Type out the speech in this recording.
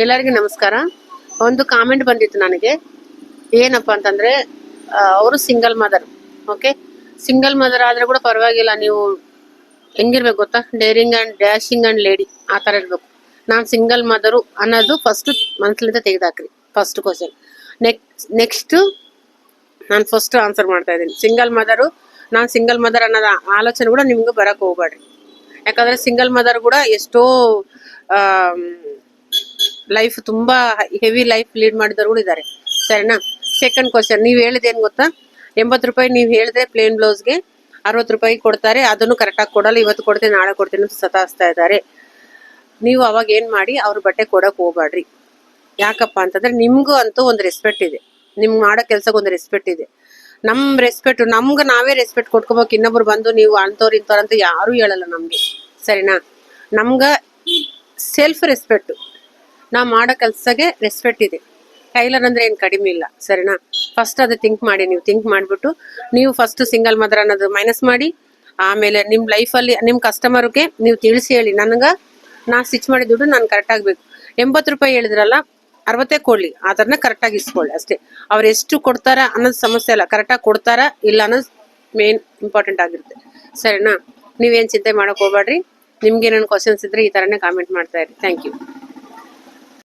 ಎಲ್ಲರಿಗೂ ನಮಸ್ಕಾರ. ಒಂದು ಕಾಮೆಂಟ್ ಬಂದಿತ್ತು ನನಗೆ. ಏನಪ್ಪಾ ಅಂತಂದ್ರೆ ಅವರು single mother. Okay, single mother ಆದ್ರೆ ಕೂಡ ಪರವಾಗಿಲ್ಲ, ನೀವು ಹೆಂಗಿರ್ಬೇಕು ಗೊತ್ತಾ, daring and dashing and lady ಆ ತರ ಇರ್ಬೇಕು. ನಾನ್ ಸಿಂಗಲ್ ಮದರು ಅನ್ನೋದು ಫಸ್ಟ್ ಮನಸ್ಲಿಂದ ತೆಗೆದಾಕ್ರಿ. First question. ನೆಕ್ಸ್ಟ್ ನಾನು ಫಸ್ಟ್ ಆನ್ಸರ್ ಮಾಡ್ತಾ ಇದ್ದೀನಿ. ಸಿಂಗಲ್ ಮದರು, ನಾನ್ ಸಿಂಗಲ್ ಮದರ್ ಅನ್ನೋದ ಆಲೋಚನೆ ಕೂಡ ನಿಮ್ಗೆ ಬರಕ್ ಹೋಗ್ಬೇಡ್ರಿ. ಯಾಕಂದ್ರೆ ಸಿಂಗಲ್ ಮದರ್ ಕೂಡ ಎಷ್ಟೋ ಲೈಫ್ ತುಂಬಾ ಹೆವಿ ಲೈಫ್ ಲೀಡ್ ಮಾಡಿದವರು ಕೂಡ ಇದ್ದಾರೆ. ಸರಿನಾ? ಸೆಕೆಂಡ್ ಕ್ವಶನ್, ನೀವ್ ಹೇಳಿದೇನ್ ಗೊತ್ತಾ, 80 ರೂಪಾಯಿ ನೀವ್ ಹೇಳಿದ್ರೆ ಪ್ಲೇನ್ ಬ್ಲೌಸ್ಗೆ 60 ರೂಪಾಯಿ ಕೊಡ್ತಾರೆ, ಅದನ್ನು ಕರೆಕ್ಟ್ ಆಗಿ ಕೊಡಲ್ಲ, ಇವತ್ತು ಕೊಡ್ತೀನಿ ನಾಳೆ ಕೊಡ್ತೀನಿ ಅಂತ ಸತಾಯಿಸ್ತಾ ಇದ್ದಾರೆ. ನೀವು ಅವಾಗ ಏನ್ ಮಾಡಿ, ಅವ್ರ ಬಟ್ಟೆ ಕೊಡಕ್ ಹೋಗ್ಬೇಡ್ರಿ. ಯಾಕಪ್ಪ ಅಂತಂದ್ರೆ ನಿಮ್ಗೂ ಅಂತೂ ಒಂದು ರೆಸ್ಪೆಕ್ಟ್ ಇದೆ, ನಿಮ್ ಮಾಡೋ ಕೆಲ್ಸಕ್ಕೆ ಒಂದು ರೆಸ್ಪೆಕ್ಟ್ ಇದೆ. ನಮ್ ರೆಸ್ಪೆಕ್ಟ್ ನಮ್ಗೆ ನಾವೇ ರೆಸ್ಪೆಕ್ಟ್ ಕೊಟ್ಕೋಬೇಕು. ಇನ್ನೊಬ್ರು ಬಂದು ನೀವು ಅಂತವ್ರು ಇಂಥವ್ರು ಅಂತ ಯಾರು ಹೇಳಲ್ಲ ನಮ್ಗೆ. ಸರಿನಾ? ನಮ್ಗ ಸೆಲ್ಫ್ ರೆಸ್ಪೆಕ್ಟ್, ನಾವ್ ಮಾಡೋ ಕೆಲ್ಸಕ್ಕೆ ರೆಸ್ಪೆಕ್ಟ್ ಇದೆ. ಟೈಲರ್ ಅಂದ್ರೆ ಏನ್ ಕಡಿಮೆ ಇಲ್ಲ. ಸರಿನಾ? ಫಸ್ಟ್ ಅದು ಥಿಂಕ್ ಮಾಡಿ. ನೀವು ಥಿಂಕ್ ಮಾಡ್ಬಿಟ್ಟು ನೀವು ಫಸ್ಟ್ ಸಿಂಗಲ್ ಮದರ್ ಅನ್ನೋದು ಮೈನಸ್ ಮಾಡಿ, ಆಮೇಲೆ ನಿಮ್ ಲೈಫಲ್ಲಿ ನಿಮ್ ಕಸ್ಟಮರ್ಗೆ ನೀವು ತಿಳಿಸಿ ಹೇಳಿ, ನಾ ಸ್ಟಿಚ್ ಮಾಡಿದ ದುಡ್ಡು ನಾನು ಕರೆಕ್ಟ್ ಆಗ್ಬೇಕು. 80 ರೂಪಾಯಿ ಹೇಳಿದ್ರಲ್ಲ, 60 ಕೊಡ್ಲಿ, ಅದನ್ನ ಕರೆಕ್ಟ್ ಆಗಿ ಇಸ್ಕೊಳ್ಳಿ ಅಷ್ಟೇ. ಅವ್ರು ಎಷ್ಟು ಕೊಡ್ತಾರ ಅನ್ನೋದು ಸಮಸ್ಯೆ ಅಲ್ಲ, ಕರೆಕ್ಟಾಗಿ ಕೊಡ್ತಾರ ಇಲ್ಲ ಅನ್ನೋದು ಮೇನ್ ಇಂಪಾರ್ಟೆಂಟ್ ಆಗಿರುತ್ತೆ. ಸರಿನಾ? ನೀವೇನ್ ಚಿಂತೆ ಮಾಡಕ್ ಹೋಗ್ಬೇಡ್ರಿ. ನಿಮ್ಗೆ ಏನೇನು ಕ್ವಶನ್ಸ್ ಇದ್ರೆ ಈ ತರನೇ ಕಾಮೆಂಟ್ ಮಾಡ್ತಾ ಇರಿ. Thank you.